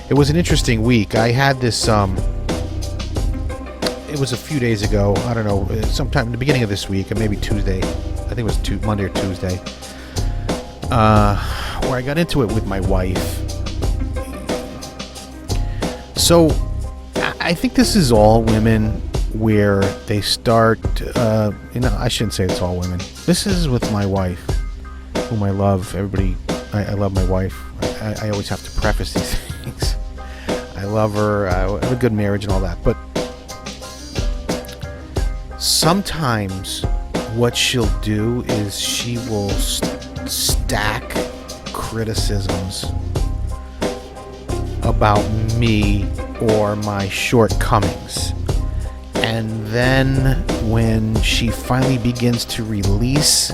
It was an interesting week. I had this, it was a few days ago, I don't know, sometime in the beginning of this week, or maybe Tuesday, I think it was Monday or Tuesday, where I got into it with my wife. So, I think this is all women where they start, I shouldn't say it's all women. This is with my wife, whom I love. Everybody, I love my wife. I always have to preface these things. I love her. I have a good marriage and all that. But sometimes what she'll do is she will stack criticisms about me or my shortcomings. And then when she finally begins to release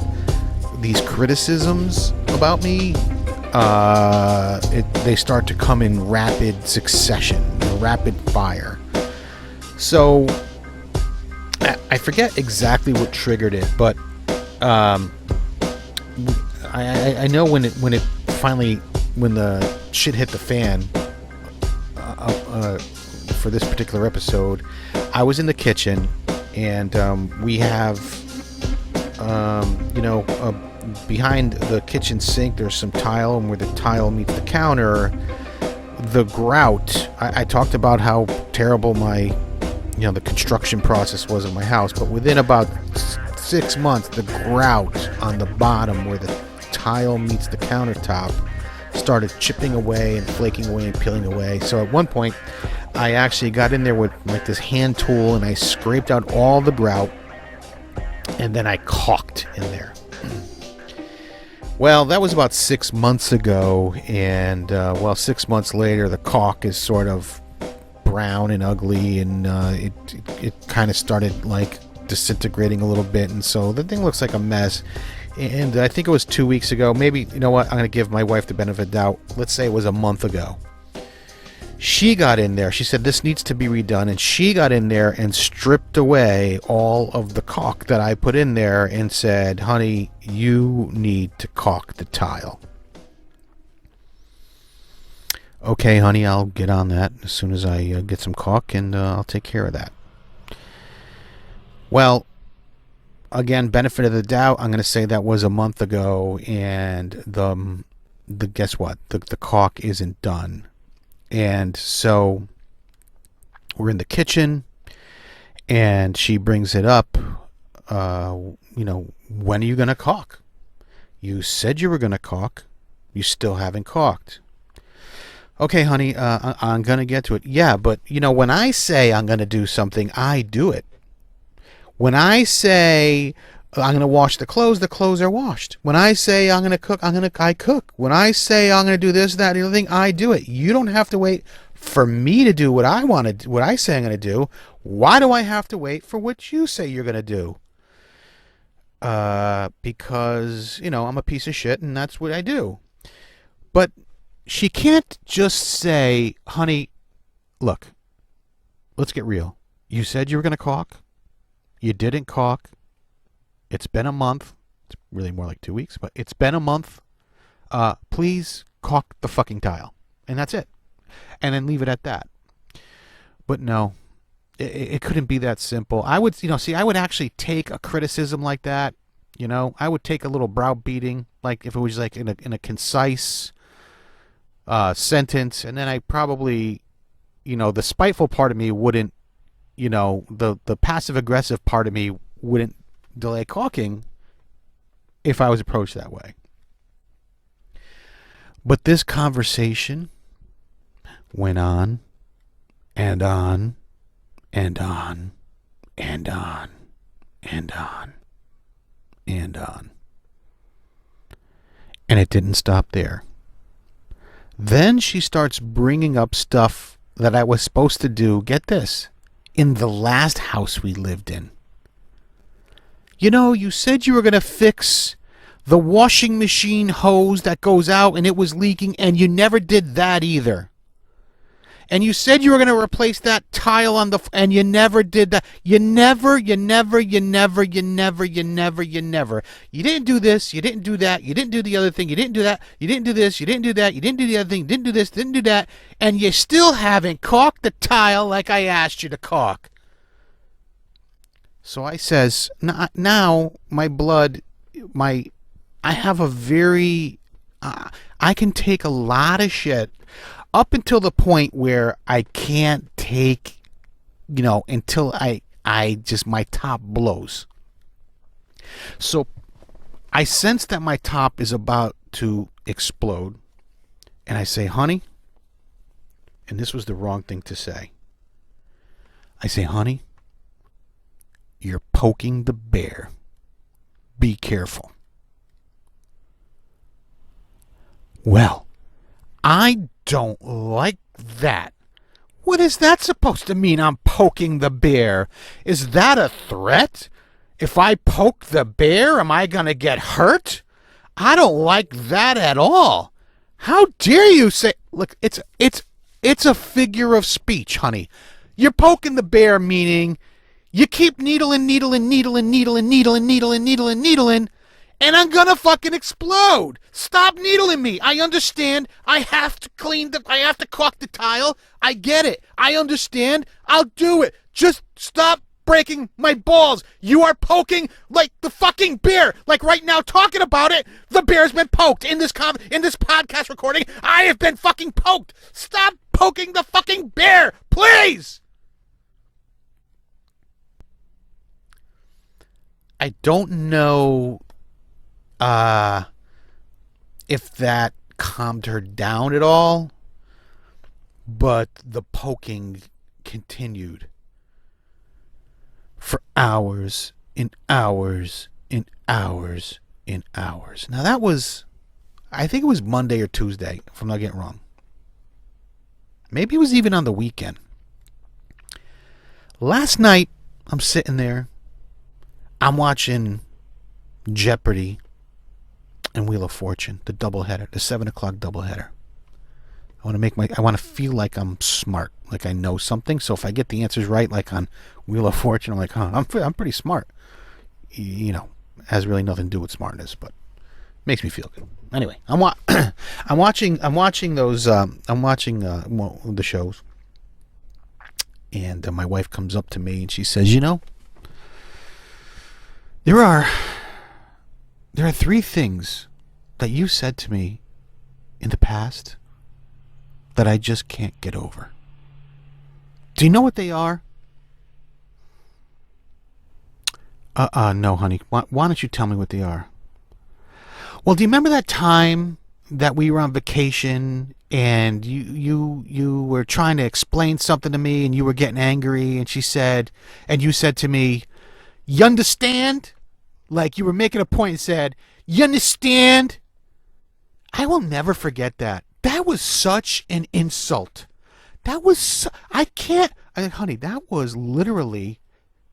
these criticisms about me, they start to come in rapid succession, rapid fire. So I forget exactly what triggered it, but I know when the shit hit the fan for this particular episode, I was in the kitchen, and we have behind the kitchen sink there's some tile, and where the tile meets the counter, the grout, I talked about how terrible the construction process was in my house, but within about 6 months, the grout on the bottom where the tile meets the countertop started chipping away and flaking away and peeling away. So at one point, I actually got in there with like this hand tool, and I scraped out all the grout, and then I caulked in there. Well, that was about 6 months ago, and 6 months later, the caulk is sort of brown and ugly, and it kind of started like disintegrating a little bit, and so the thing looks like a mess. And I think it was 2 weeks ago, maybe, you know what, I'm going to give my wife the benefit of the doubt. Let's say it was a month ago. She got in there. She said, this needs to be redone. And she got in there and stripped away all of the caulk that I put in there and said, honey, you need to caulk the tile. Okay, honey, I'll get on that as soon as I get some caulk, and I'll take care of that. Well, again, benefit of the doubt, I'm going to say that was a month ago, and the guess what? The caulk isn't done. And so we're in the kitchen, and she brings it up. When are you going to caulk? You said you were going to caulk. You still haven't caulked. Okay, honey, I'm going to get to it. Yeah, but, when I say I'm going to do something, I do it. When I say I'm going to wash the clothes are washed. When I say I'm going to cook, I cook. When I say I'm going to do this, that, and the other thing, I do it. You don't have to wait for me to do what I want to, what I say I'm going to do. Why do I have to wait for what you say you're going to do? Because, I'm a piece of shit, and that's what I do. But she can't just say, honey, look, let's get real. You said you were going to caulk. You didn't caulk. It's been a month. It's really more like 2 weeks, but it's been a month. Please caulk the fucking tile. And that's it. And then leave it at that. But no, it couldn't be that simple. I would, I would actually take a criticism like that. I would take a little browbeating, like if it was like in a concise sentence, and then I probably, the spiteful part of me wouldn't, the passive aggressive part of me wouldn't delay caulking if I was approached that way. But this conversation went on and on and on and on and on and on. And it didn't stop there. Then she starts bringing up stuff that I was supposed to do, get this, in the last house we lived in. You said you were going to fix the washing machine hose that goes out and it was leaking, and you never did that either. And you said you were going to replace that tile on the, and you never did that. You never. You didn't do this. You didn't do that. You didn't do the other thing. You didn't do that. You didn't do this. You didn't do that. You didn't do the other thing. You didn't do this. Didn't do that. And you still haven't caulked the tile like I asked you to caulk. So I says, now my blood, I have a very, I can take a lot of shit up until the point where I can't take, until I just, my top blows. So I sense that my top is about to explode. And I say, honey, and this was the wrong thing to say. I say, honey, you're poking the bear. Be careful. Well, I don't like that. What is that supposed to mean? I'm poking the bear. Is that a threat? If I poke the bear, am I going to get hurt? I don't like that at all. How dare you say... Look, it's a figure of speech, honey. You're poking the bear, meaning you keep needling, and I'm gonna fucking explode. Stop needling me. I understand. I have to caulk the tile. I get it. I understand. I'll do it. Just stop breaking my balls. You are poking like the fucking bear. Like right now, talking about it, the bear's been poked in this podcast recording. I have been fucking poked. Stop poking the fucking bear, please. I don't know if that calmed her down at all, but the poking continued for hours and hours and hours and hours. Now that was, I think it was Monday or Tuesday, if I'm not getting wrong. Maybe it was even on the weekend. Last night, I'm sitting there, I'm watching Jeopardy and Wheel of Fortune, the doubleheader, the 7 o'clock doubleheader. I want to feel like I'm smart, like I know something. So if I get the answers right, like on Wheel of Fortune, I'm like, I'm pretty smart. Has really nothing to do with smartness, but makes me feel good. Anyway, I'm watching those. I'm watching the shows, and my wife comes up to me and she says, there are 3 things that you said to me in the past that I just can't get over. Do you know what they are? No, honey. Why don't you tell me what they are? Well, do you remember that time that we were on vacation and you were trying to explain something to me and you were getting angry and you said to me, you understand? Like you were making a point and said, you understand? I will never forget that. That was such an insult. Honey, that was literally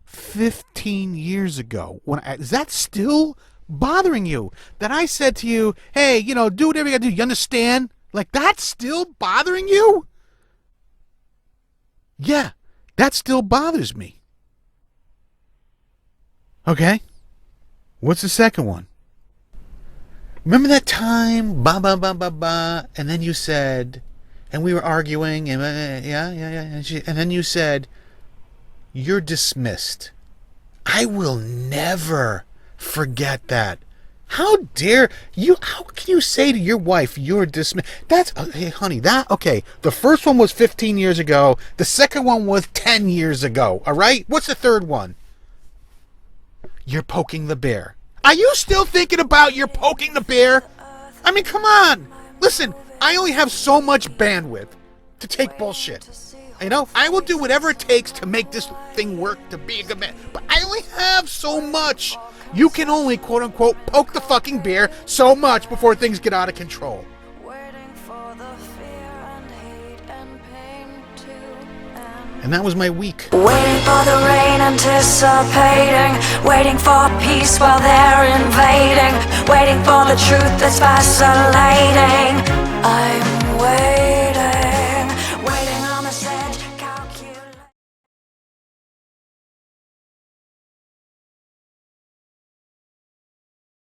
15 years ago. Is that still bothering you? That I said to you, hey, do whatever you gotta do. You understand? Like, that's still bothering you? Yeah, that still bothers me. Okay. What's the second one? Remember that time, and then you said, and we were arguing, and and then you said, you're dismissed. I will never forget that. How dare you? How can you say to your wife, you're dismissed? Hey, honey, okay. The first one was 15 years ago. The second one was 10 years ago. All right? What's the third one? You're poking the bear. Are you still thinking about you're poking the bear? I mean, come on. Listen, I only have so much bandwidth to take bullshit. I will do whatever it takes to make this thing work, to be a good man. But I only have so much. You can only, quote unquote, poke the fucking bear so much before things get out of control. And that was my week. Waiting for the rain, anticipating, waiting for peace while they're invading, waiting for the truth that's vacillating. I'm waiting.